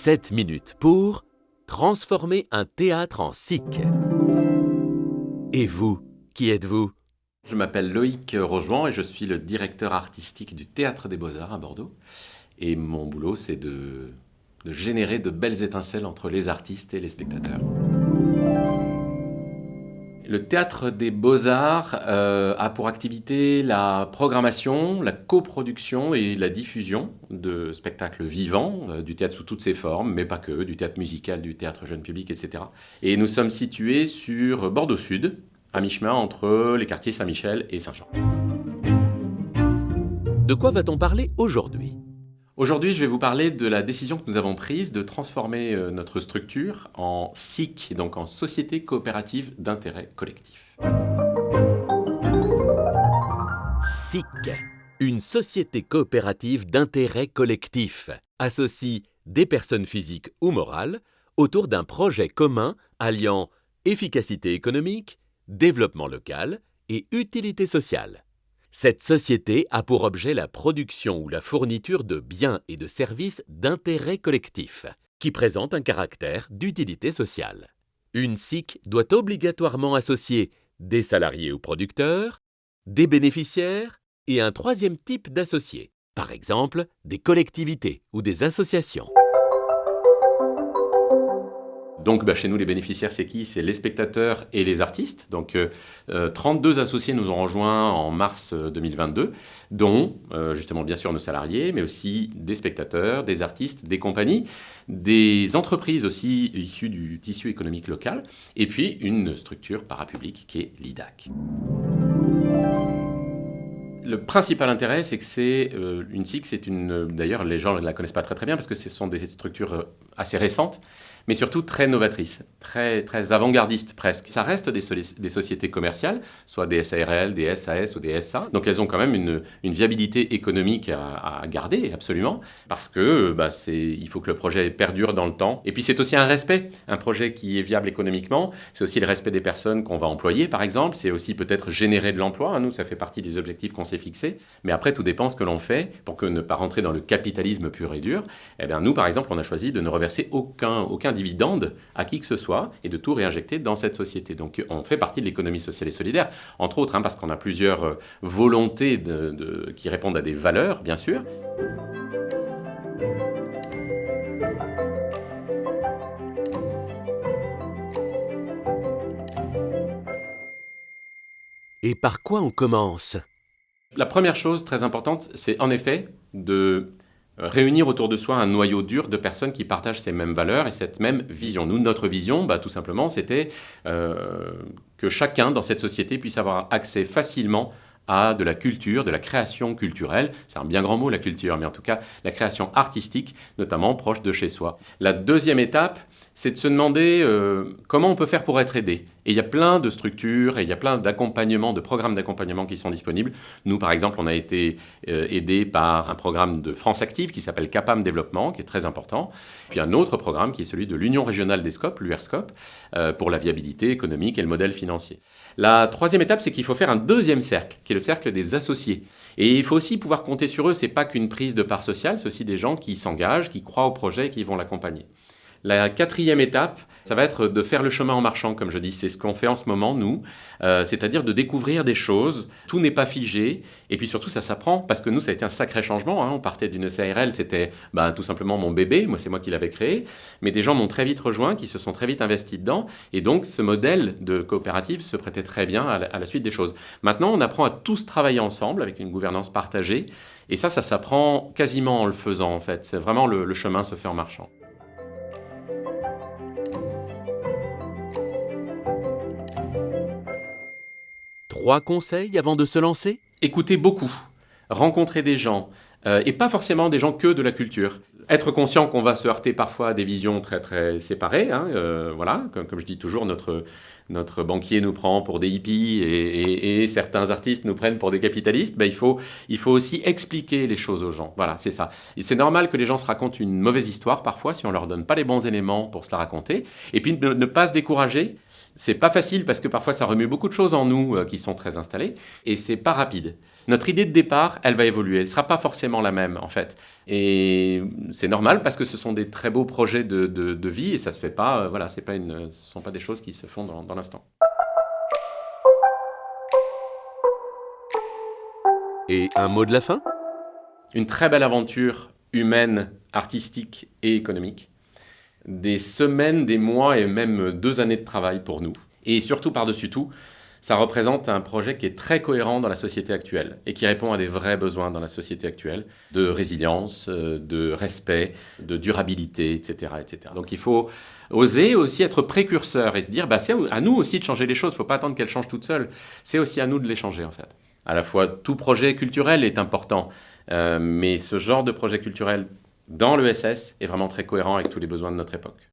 7 minutes pour transformer un théâtre en SIC. Et vous, qui êtes-vous ? Je m'appelle Loïc Rojoan et je suis le directeur artistique du Théâtre des Beaux-Arts à Bordeaux. Et mon boulot, c'est de générer de belles étincelles entre les artistes et les spectateurs. Le Théâtre des Beaux-Arts a pour activité la programmation, la coproduction et la diffusion de spectacles vivants, du théâtre sous toutes ses formes, mais pas que, du théâtre musical, du théâtre jeune public, etc. Et nous sommes situés sur Bordeaux Sud, à mi-chemin entre les quartiers Saint-Michel et Saint-Jean. De quoi va-t-on parler aujourd'hui ? Aujourd'hui, je vais vous parler de la décision que nous avons prise de transformer notre structure en SIC, donc en Société Coopérative d'Intérêt Collectif. SIC, une société coopérative d'intérêt collectif, associe des personnes physiques ou morales autour d'un projet commun alliant efficacité économique, développement local et utilité sociale. Cette société a pour objet la production ou la fourniture de biens et de services d'intérêt collectif, qui présentent un caractère d'utilité sociale. Une SIC doit obligatoirement associer des salariés ou producteurs, des bénéficiaires et un troisième type d'associés, par exemple des collectivités ou des associations. Donc chez nous, les bénéficiaires, c'est qui ? C'est les spectateurs et les artistes. Donc 32 associés nous ont rejoints en mars 2022, dont justement bien sûr nos salariés, mais aussi des spectateurs, des artistes, des compagnies, des entreprises aussi issues du tissu économique local, et puis une structure parapublique qui est l'IDAC. Le principal intérêt, c'est que c'est une SIC, d'ailleurs les gens ne la connaissent pas très bien parce que ce sont des structures assez récentes, mais surtout très novatrices, très avant-gardistes presque. Ça reste des sociétés commerciales, soit des SARL, des SAS ou des SA, donc elles ont quand même une viabilité économique à garder absolument, parce que il faut que le projet perdure dans le temps. Et puis c'est aussi un respect, un projet qui est viable économiquement, c'est aussi le respect des personnes qu'on va employer par exemple, c'est aussi peut-être générer de l'emploi, nous ça fait partie des objectifs qu'on s'est fixés, mais après tout dépend ce que l'on fait pour que ne pas rentrer dans le capitalisme pur et dur. Eh bien nous par exemple on a choisi de ne reverser aucun dividende à qui que ce soit et de tout réinjecter dans cette société. Donc on fait partie de l'économie sociale et solidaire, entre autres parce qu'on a plusieurs volontés qui répondent à des valeurs bien sûr. Et par quoi on commence ? La première chose très importante, c'est en effet de réunir autour de soi un noyau dur de personnes qui partagent ces mêmes valeurs et cette même vision. Nous, notre vision, tout simplement, c'était que chacun dans cette société puisse avoir accès facilement à de la culture, de la création culturelle. C'est un bien grand mot, la culture, mais en tout cas, la création artistique, notamment proche de chez soi. La deuxième étape, c'est de se demander comment on peut faire pour être aidé. Et il y a plein de structures et il y a plein d'accompagnements, de programmes d'accompagnement qui sont disponibles. Nous, par exemple, on a été aidés par un programme de France Active qui s'appelle CAPAM Développement, qui est très important. Puis un autre programme qui est celui de l'Union régionale des SCOP, l'URSCOP, pour la viabilité économique et le modèle financier. La troisième étape, c'est qu'il faut faire un deuxième cercle, qui est le cercle des associés. Et il faut aussi pouvoir compter sur eux. Ce n'est pas qu'une prise de part sociale, c'est aussi des gens qui s'engagent, qui croient au projet et qui vont l'accompagner. La quatrième étape, ça va être de faire le chemin en marchant, comme je dis. C'est ce qu'on fait en ce moment, nous. C'est-à-dire de découvrir des choses. Tout n'est pas figé. Et puis surtout, ça s'apprend. Parce que nous, ça a été un sacré changement. On partait d'une SARL, c'était tout simplement mon bébé. Moi, c'est moi qui l'avais créé. Mais des gens m'ont très vite rejoint, qui se sont très vite investis dedans. Et donc, ce modèle de coopérative se prêtait très bien à la suite des choses. Maintenant, on apprend à tous travailler ensemble avec une gouvernance partagée. Et ça s'apprend quasiment en le faisant, en fait. C'est vraiment le chemin se fait en marchant. Trois conseils avant de se lancer ? Écoutez beaucoup, rencontrer des gens, et pas forcément des gens que de la culture. Être conscient qu'on va se heurter parfois à des visions très séparées. Voilà, comme je dis toujours, notre banquier nous prend pour des hippies et certains artistes nous prennent pour des capitalistes, il faut aussi expliquer les choses aux gens. Voilà, c'est ça. Et c'est normal que les gens se racontent une mauvaise histoire parfois si on leur donne pas les bons éléments pour se la raconter. Et puis ne pas se décourager. C'est pas facile parce que parfois ça remue beaucoup de choses en nous qui sont très installées et c'est pas rapide. Notre idée de départ, elle va évoluer. Elle sera pas forcément la même en fait. Et c'est normal parce que ce sont des très beaux projets de vie et ça se fait pas. Voilà, ce sont pas des choses qui se font dans l'instant. Et un mot de la fin ? Une très belle aventure humaine, artistique et économique. Des semaines, des mois et même 2 années de travail pour nous. Et surtout, par-dessus tout, ça représente un projet qui est très cohérent dans la société actuelle et qui répond à des vrais besoins dans la société actuelle, de résilience, de respect, de durabilité, etc., etc. Donc il faut oser aussi être précurseur et se dire, c'est à nous aussi de changer les choses, il ne faut pas attendre qu'elles changent toutes seules, c'est aussi à nous de les changer en fait. À la fois, tout projet culturel est important, mais ce genre de projet culturel dans l'ESS est vraiment très cohérent avec tous les besoins de notre époque.